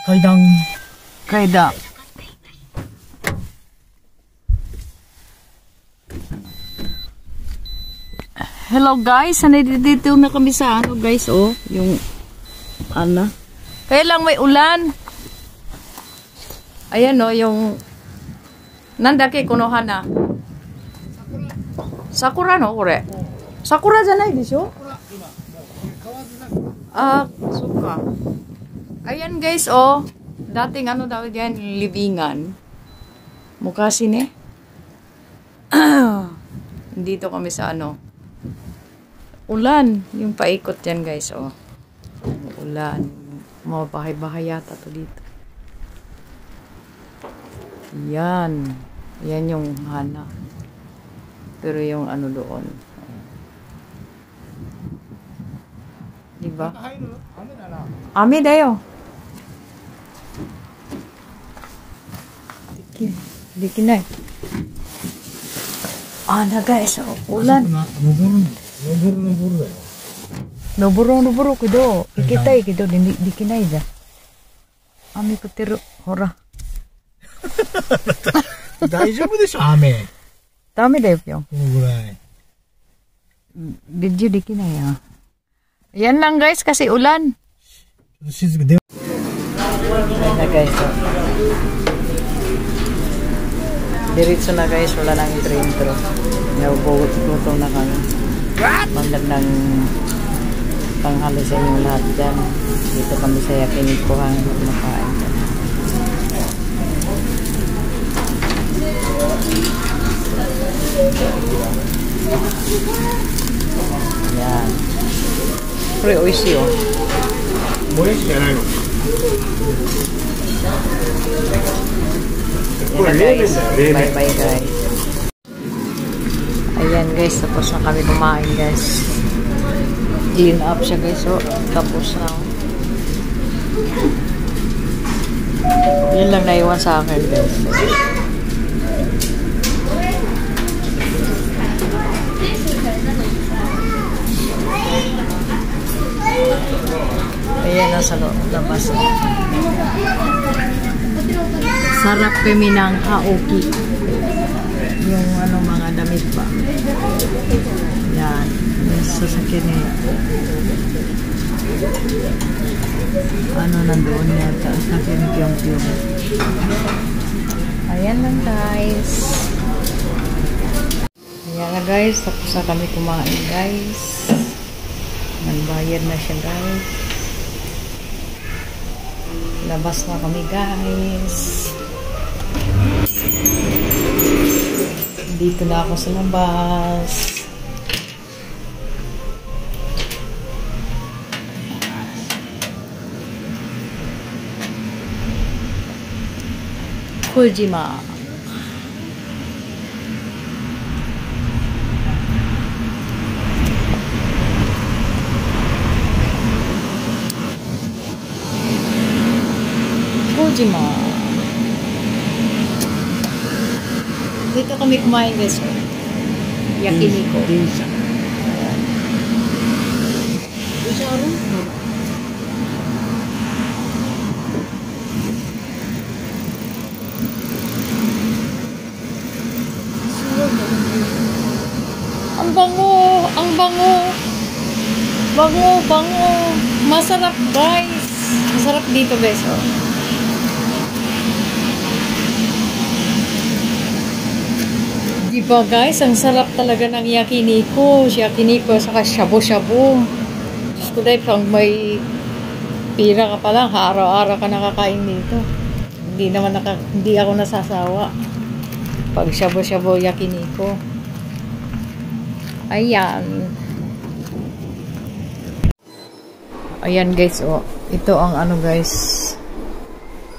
階段。Kaida. Hello guys, dito na kami sa ano guys, oh, yung ano. Kaya lang may ulan. Ayan oh, yung nandaki kunohan na. Sakura no, kore. Sakura janai desho? Ah, suka. Ayan guys, oh. Dating ano daw diyan, libingan. Mukasi ne. Dito kami sa ano. Ulan, yung paikot diyan guys, oh. Ulan. Mga bahay-bahay yata to dito. Yan. Yan yung hana. Pero yung ano doon. Diba? Ame dayo. Dikinay. Na guys, ulan. Noburo kido. Ikitay kido dikinay da. Ame kutiro hora. 大丈夫でしょ、雨。ダメだよ、ぴょん。このぐらい。Video di kinay ah. Yan lang guys kasi ulan. 静かで。Ayan na guys. Diretso na guys, wala nang intro. Nabubuto na kami. Magandang tanghali sa inyo lahat dyan. Dito kami sa Yakinikuhan. Makain kami. Yan. Pero oishi oh. Moyashiじゃないの? Bye bye guys. Ayan guys, tapos na kami kumain guys. Clean up siya guys, oh. Tapos na. Yun lang naiwan sa akin guys. Ayan na sa labas. Sarap kami ng haoki. Yung ano mga damit ba. Yan. Yung sasakyan niya. Ano nandoon yata. Sasakyan ni Pyong-Pyong. Ayan lang guys. Ayan na guys. Tapos na kami kumain guys. Nagbayad na siya guys. Labas na kami guys. Dito na ako sa labas. Kojima. Kojima. Dito kami kumain guys. Yakiniko. Dinsha. Dinsha aron? Ang bango! Ang bango! Bango! Bango! Masarap guys! Masarap dito guys, oh. Diba guys, ang sarap talaga ng yakiniko. Yakiniko saka shabu-shabu. Diyos ko dahil pang may pira ka pa lang, araw-araw ka nakakain dito. Hindi ako nasasawa. Pag shabu-shabu yakiniko. Ayan. Ayan guys, oh. Ito ang ano guys.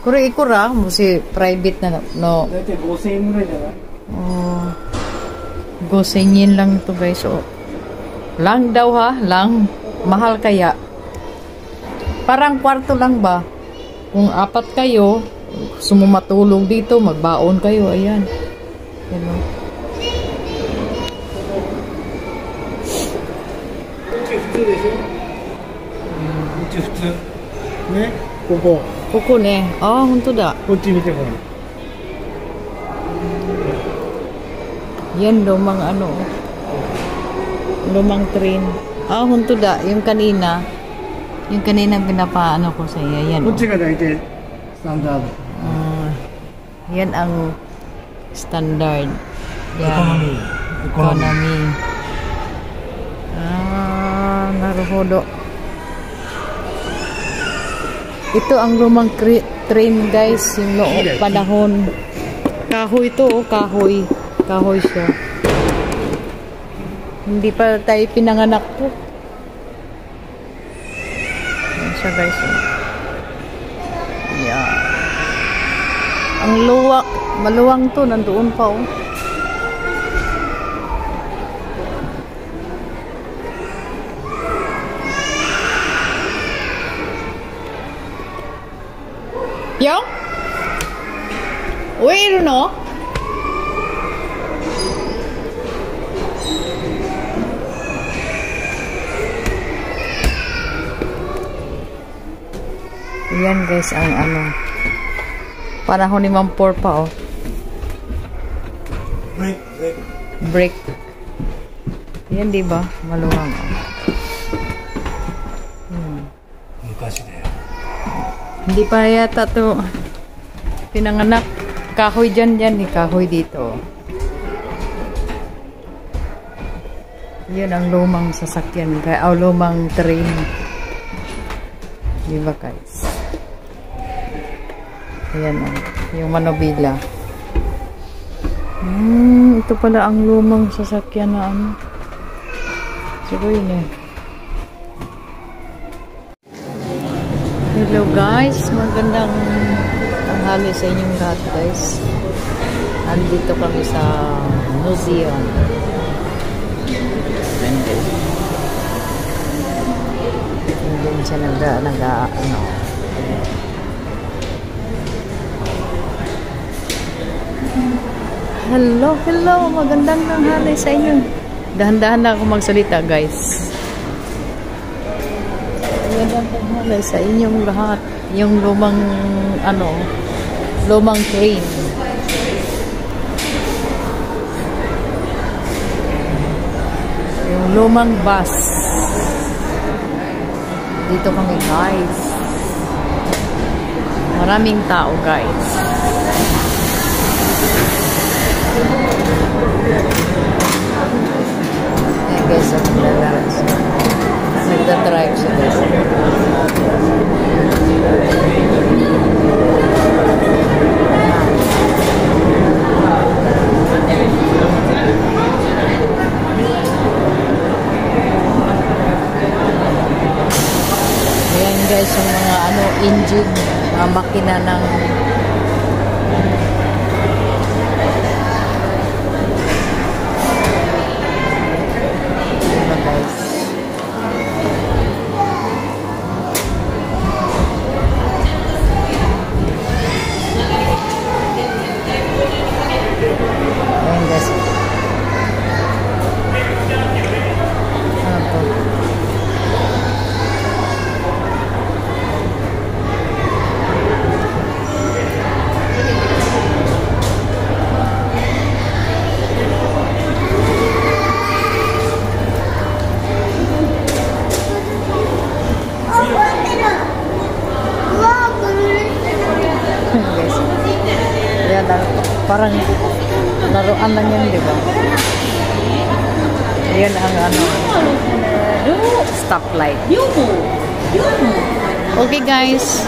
Kura-ikura, musi private na no. Dati 5,000 円ぐらいじゃない? Oh. 5,000 yen lang ito guys, oh. Lang daw ha, lang. Mahal kaya. Parang kwarto lang ba? Kung 4 kayo, sumumatulog dito, magbaon kayo, ayan. Yan o. Ne? Kubo. ここね。ああ、ほんとだ。こっち見てこれ。Yan, lumang ano. Lumang train. Ah, hunto da. Yung kanina. Yung kanina pinapaano ko sa iya. Yan. こっちが大体スタンダード。Yan ang standard. エコノミー。Economy. Ah, naruhodo. Ito ang lumang train guys. Yung noong panahon. Kahoy ito oh, kahoy. Kahoy siya. Hindi pa tayo pinanganak to. Yan siya guys. Yeah. Ang luwak. Maluwang to. Nandoon pa oh. Yo? Wait, no? Yan guys ang ano panahon ni Ma'am Por pa oh. Break. Yan diba? Maluwang oh. Hindi pa yata to pinanganak. Kahoy dyan kahoy dito. Yan ang lumang sasakyan o lumang train. Diba guys? Ayan o, yung manobila. Ito pala ang lumang sasakyan na ano. Siguro yun eh. Hello guys, magandang tanghali sa inyong lahat guys. Andito kami sa museum. Hindi siya ano. Hello, magandang tanghali sa inyo. Dahan-dahan lang ako magsalita guys. Magandang tanghali sa inyong lahat. Yung lumang ano, lumang train. Yung lumang bus. Dito kami guys. Maraming tao guys. Ayan guys, nagdadrive siya guys. Ayan guys, yung mga ano, engine, makina ng parang laruan lang yan, di ba? Yan ang ano, stoplight. Okay guys.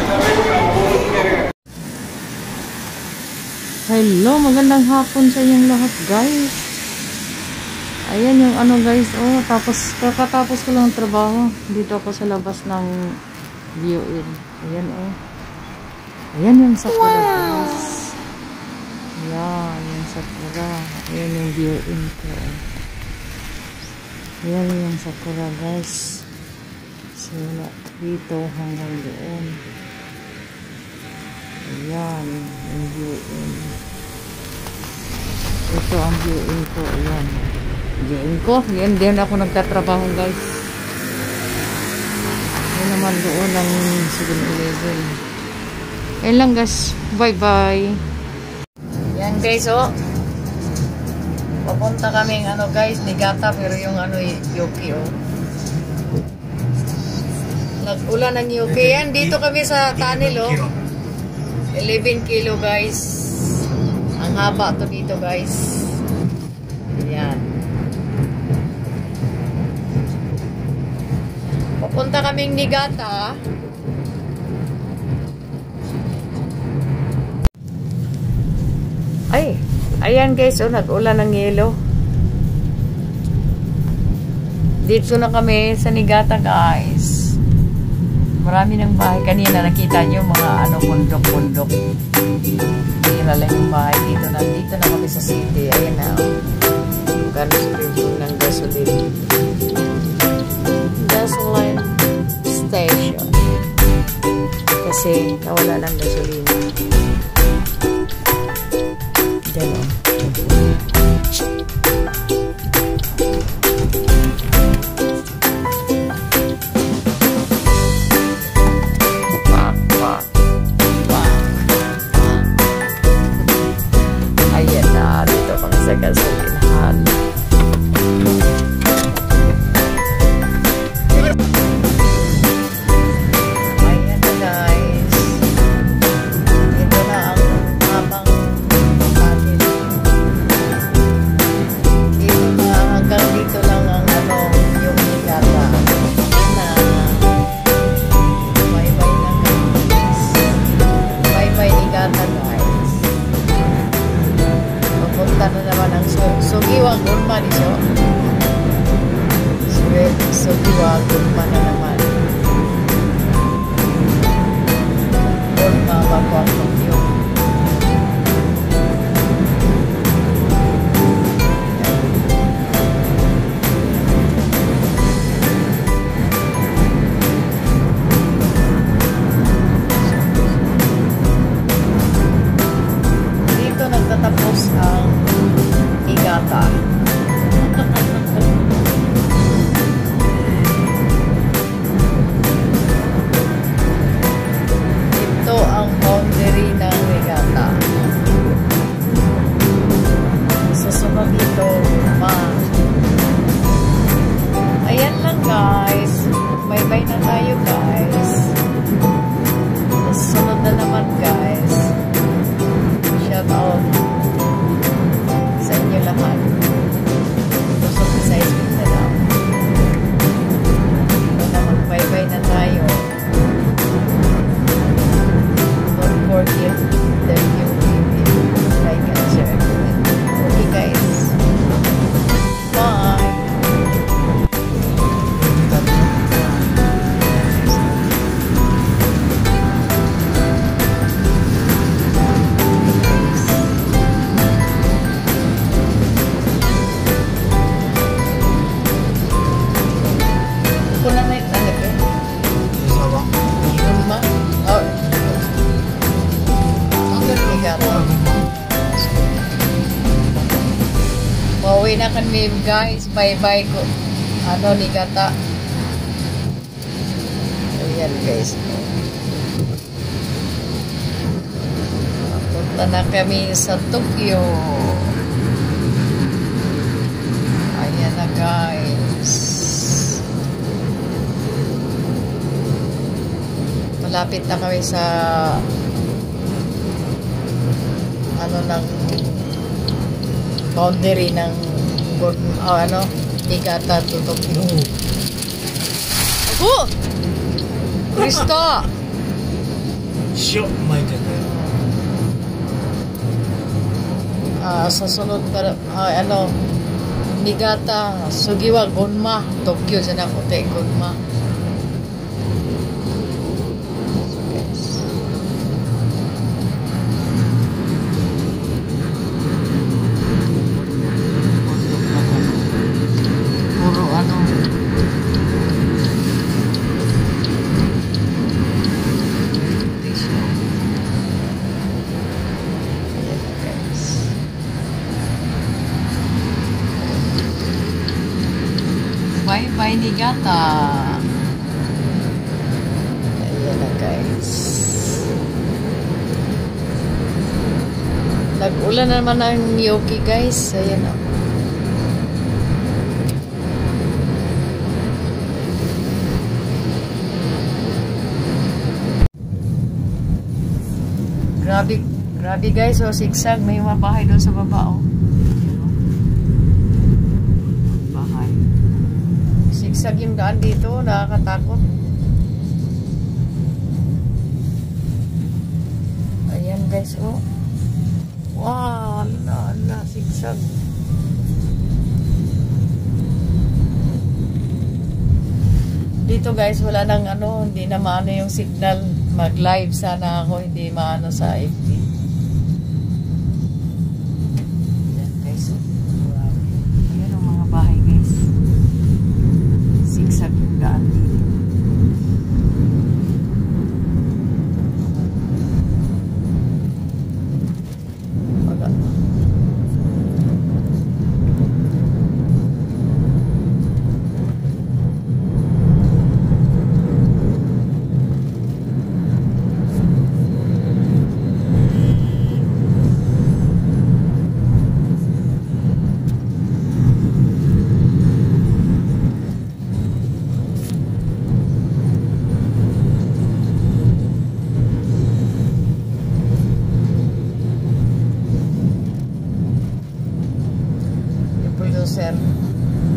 Hello, magandang hapon sa inyong lahat guys. Ayan yung ano guys, oh, tapos kakatapos ko lang trabaho. Dito ako sa labas ng view-in. Ayan oh. Ayan yung sakura guys. Ayan yung sakura. Ayan yung view-in ko. Ayan yung sakura guys. Sila dito hanggang doon. Ayan yung view-in. Ito ang view-in ko. Ayan. View-in ko. Ayan din ako nagtatrabaho guys. Ayan naman doon ang 7-Eleven. Yan lang guys. Bye-bye. Yan guys, oh. Papunta kaming ano guys, Niigata, pero yung ano, Yuki, oh. Nag-ulan ng Yuki. Yan, dito kami sa tunnel, oh. 11 kilo guys. Ang haba to dito guys. Yan. Papunta kaming Niigata. Ay, ayan guys, oh, nag-ulan ng yelo. Dito na kami sa Niigata guys. Marami ng bahay. Kanina nakita nyo mga ano, bundok-bundok. Tira lang yung bahay dito. Nandito na kami sa city. Ayan na, oh. Gasolin ng gasolin. Gasoline station. Kasi nawala ng gasolina. Diyan, oh. Ayan na, dito kami sa gasolinahan. Ayan na guys. Ito na ang habang tunnel. Dito na, hanggang dito lang ang ano, yung Niigata. Na bye-bye na guys. Bye-bye Niigata guys. Papunta na naman ang Sugiwa Gunma niso. Sugiwa Gunma na naman. Gunma Baguang Tokyo. Dito nagtatapos ang Niigata. Ito ang boundary ng Niigata. Susunod ito, ayan lang guys. Bye-bye na tayo guys. Susunod na naman guys. Shout out sa inyo lahat. Gusto ko sa isip na lang. Ito na mag-bye-bye na tayo. Don't forget that you like and share. Okay guys. Bye. Kuna na yung anak eh. Sawa. Gunma? Oh. Niigata. Pauwi na kami guys. Bye-bye ko. Ano, Niigata. Ayan guys. Punta na kami sa Tokyo. Ayan na guys. Malapit na kami sa ano ng boundary ng ano, Niigata to Tokyo. Oh! Kristo! Shio, Michael. Sa sunod para ano, Niigata, Sugiwa Gunma, Tokyo sa nakote Gunma. Puro ano, bye-bye Niigata. Ayan na guys. Nag-ulan naman ang Yoki guys. Ayan o. Grabe guys, oh, sigsag. May mga bahay doon sa baba, oh. Bahay. Sigsag yung daan dito, nakakatakot. Ayan guys, oh. Wow, ala, sigsag. Dito guys, wala nang ano, hindi na maano yung signal. Mag-live sana ako, hindi maano sa FB. Ayan guys, ayan ang mga bahay guys. Sigsag yung daan dito.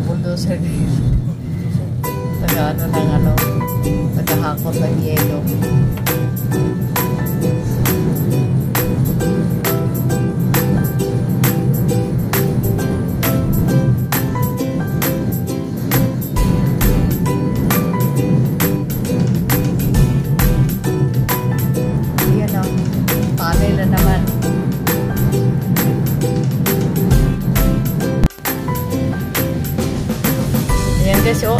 Bulldozer taga tagahakot ng yelo. Ayan o, panel na naman. Ayan guys, oh.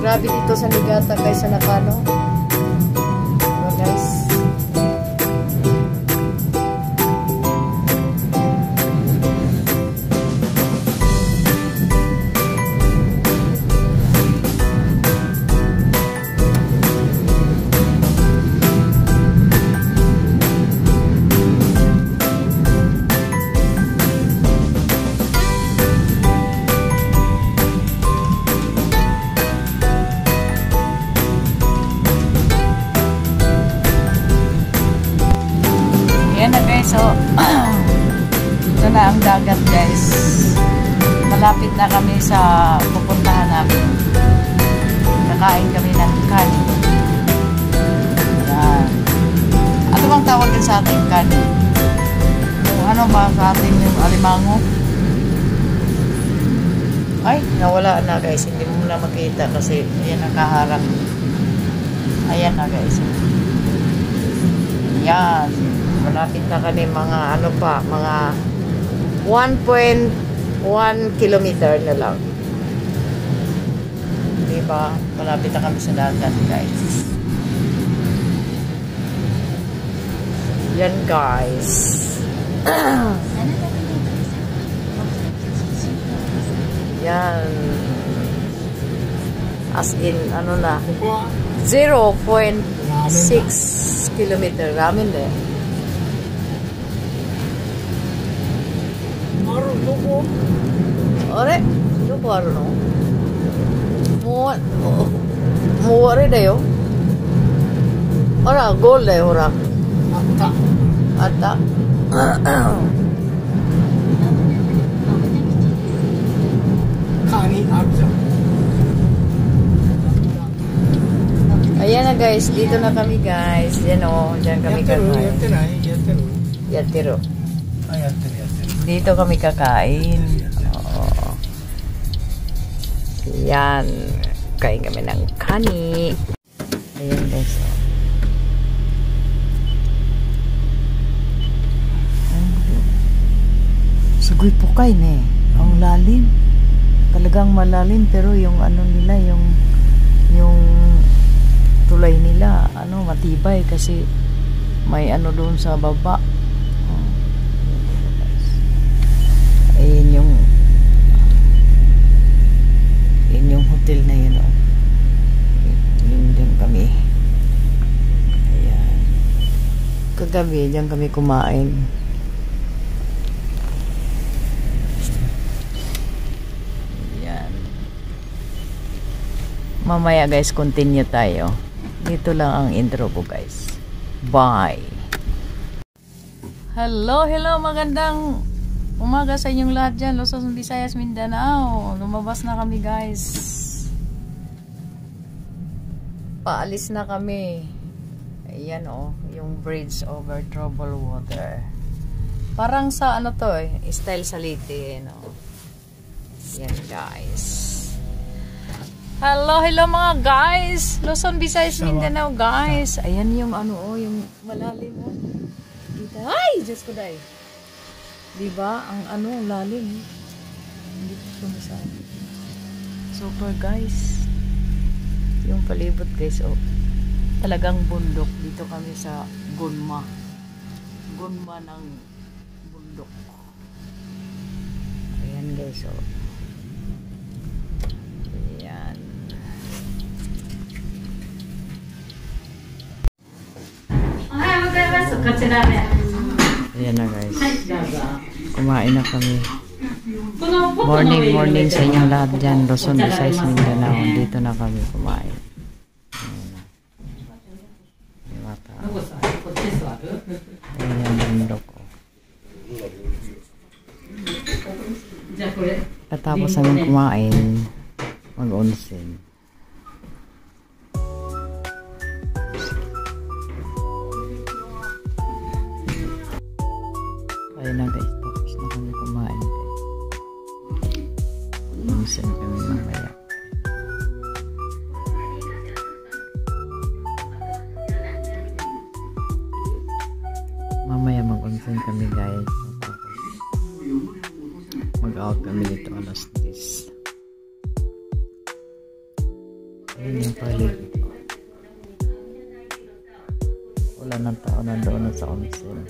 Grabe dito sa Niigata kaysa Nakano. So guys. So, ito na ang dagat guys. Malapit na kami sa pupuntahan namin. Nakain kami ng kanin. Yan. Ano bang tawag din sa ating kanin? Ano ba sa ating yung alimango? Ay, nawala na guys. Hindi mo na makita kasi ayan nakaharap. Ayan na guys. Yan. Malapit na kami mga ano pa, mga 1.1 kilometer na lang. Diba? Malapit na kami sa dagat, guys. Yan, guys. Yan. As in, ano na, 0.6 kilometer. Ramen eh. Ore,どこあるの? もうあれだよ。ほら、ゴールだよ、ほら。あった?カニあるじゃん。Ayan na guys, dito na kami guys. Yan o, dyan kami kakain. やってないやってる Yatiro. あ、やってるやってる。 Dito kami kakain. Oo. Yan. Kain kami ng kani. Ayan guys. Sugoy po kain eh. Ang lalim. Talagang malalim pero yung ano nila, yung tulay nila, ano, matibay kasi may ano doon sa baba. Ayun yung hotel na yun, oh. Yun din kami. Ayan. Kagabi, diyan kami kumain. Ayan. Mamaya guys, continue tayo. Dito lang ang intro ko guys. Bye! Hello, magandang umaga sa inyong lahat dyan, Luzon, Visayas, Mindanao. Lumabas na kami guys. Paalis na kami. Ayan oh, yung bridge over troubled water. Parang sa ano to eh, style Salite, no? Yan guys. Hello mga guys. Luzon, Visayas, Mindanao guys. Ayan yung ano oh, yung malalim oh. Dito. Ay, Diyos ko dahil. Diba? Ang ano, lalim. Hindi ko sumasabi. Super guys. Yung palibot guys, oh. Talagang bundok. Dito kami sa Gunma. Gunma ng bundok. Ayan guys, oh. Ayan. Ayan na guys. Kumain na kami. Morning sa inyong lahat dyan. Luzon, Visayas, Mindanao. Dito na kami kumain. Ayan yung bundok ko. Katapos namin kumain, mag-onsen. Ayan na guys, tapos na kami kumain guys. Onsen kami mamaya. Mamaya mag-onsen kami guys. Mag-out kami dito alas 10. Ayan yung paligid. Wala ng tao nandoon sa onsen.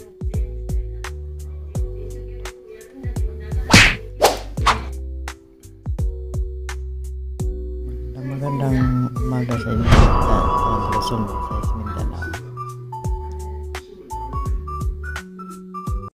Magandang umaga sa inyo sa Luzon.